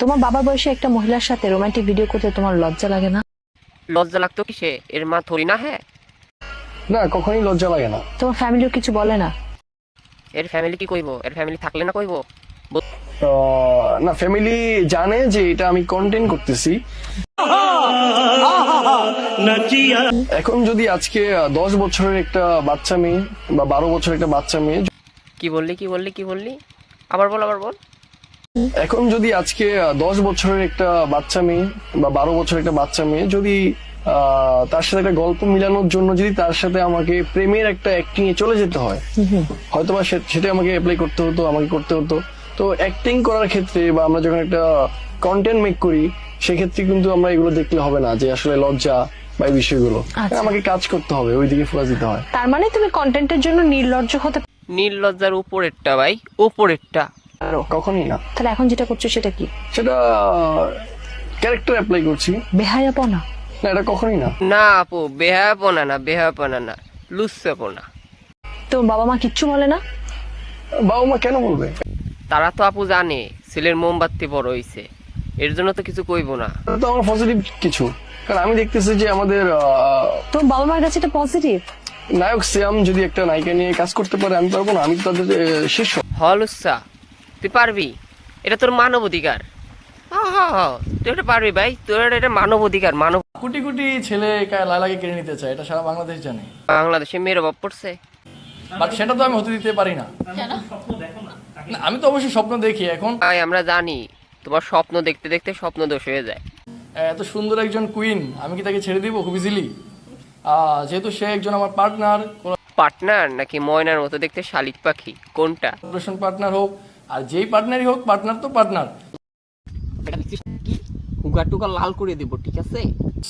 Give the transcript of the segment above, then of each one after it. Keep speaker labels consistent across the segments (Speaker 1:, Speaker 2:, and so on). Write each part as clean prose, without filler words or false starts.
Speaker 1: তোমার বাবার বয়সে একটা মহিলার সাথে রোমান্টিক ভিডিও করতে তোমার লজ্জা লাগে না?
Speaker 2: লজ্জা লাগতো কিসে? এর মা থরি না। হ্যাঁ,
Speaker 3: না, কখনোই লজ্জা লাগে না।
Speaker 1: তোমার ফ্যামিলিও কিছু বলে না?
Speaker 2: এর ফ্যামিলি কি কইবো? এর ফ্যামিলি থাকলে না কইবো?
Speaker 3: না, ফ্যামিলি জানে যে এটা আমি কন্টেন্ট করতেছি। এখন যদি আজকে 10 বছরের একটা বাচ্চা মেয়ে বা 12 বছরের একটা বাচ্চা মেয়ে,
Speaker 2: কি বললি? আবার বল।
Speaker 3: এখন যদি আজকে 10 বছরের একটা বাচ্চা মেয়ে বা 12 বছরের একটা বাচ্চা মেয়ে যদি তার সাথে একটা গল্প মিলানোর জন্য যদি তার সাথে আমাকে প্রেমের একটা অ্যাক্টিং এ চলে যেতে হয়, হয়তোবা সেটা আমাকে অ্যাপ্লাই করতে হতো, আমাকে করতে হতো। তো অ্যাক্টিং করার ক্ষেত্রে বা আমরা যখন একটা কন্টেন্ট মেক করি, সেক্ষেত্রে কিন্তু আমরা এগুলো দেখলে হবে না যে আসলে লজ্জা বা এই বিষয়গুলো।
Speaker 1: আচ্ছা।
Speaker 3: আমাকে কাজ করতে হবে, ওইদিকে ফোকাস দিতে হয়।
Speaker 1: তার মানে তুমি কন্টেন্টের জন্য নির্লজ্জ হতে
Speaker 2: নির্লজ্জার উপরেরটা ভাই, উপরেরটা।
Speaker 1: পারো?
Speaker 3: কখনই না।
Speaker 1: তাহলে এখন যেটা করছো সেটা কি?
Speaker 3: সেটা ক্যারেক্টার অ্যাপ্লাই করছি।
Speaker 1: বেহায়াপনা?
Speaker 3: না, এটা কখনই না।
Speaker 2: না আপু, বেহায়াপনা না, লুচ্ছাপনা।
Speaker 1: তোমার বাবা মা কিচ্ছু বলে না?
Speaker 3: বাবা মা কেন বলবে?
Speaker 2: তারা তো আপু জানে ছেলের মোমবাতি বড় হইছে, এর জন্য তো কিছু কইবো না।
Speaker 3: এটা তো আমার পজিটিভ কিছু, কারণ আমি দেখতেছি যে আমাদের
Speaker 1: তোমার বাবা মার কাছে এটা পজিটিভ?
Speaker 3: নায়ক সিয়াম যদি একটা নায়িকা নিয়ে কাজ করতে পারে, আমি পারবো না? আমি তো তাদের শিষ্য।
Speaker 2: লুচ্ছা, তুই পারবি, এটা তোর মানব অধিকার। তুই এটা পারবি ভাই, তোর এটা মানব অধিকার।
Speaker 4: কোটি কোটি ছেলে লালাকে কিনে নিতে চায়, এটা সারা বাংলাদেশ জানে।
Speaker 2: বাংলাদেশে মেয়ের অভাব পড়ছে।
Speaker 4: বাট সেটা তো আমি হতে দিতে পারি না। না, আমি তো অবশ্যই স্বপ্ন দেখি। এখন
Speaker 2: ভাই আমরা জানি তোমার স্বপ্ন দেখতে দেখতে স্বপ্ন দোষ হয়ে যায়।
Speaker 4: এত সুন্দর একজন কুইন, আমি কি তাকে ছেড়ে দিব খুব ইজিলি? যেহেতু সে একজন আমার পার্টনার,
Speaker 2: পার্টনার নাকি ময়নার মতো দেখতে শালিক পাখি, কোনটা?
Speaker 4: কোলাবোরেশন পার্টনার হোক আর যেই পার্টনারই হোক, পার্টনার তো পার্টনার।
Speaker 2: হুগা টুকা লাল করে দিব, ঠিক আছে?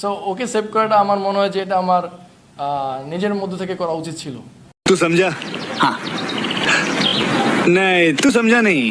Speaker 4: সো ওকে সেভ করাটা আমার মনে হয় যে এটা আমার নিজের মধ্যে থেকে করা উচিত ছিল।
Speaker 5: तू समझा? हाँ नहीं, तू समझा नहीं।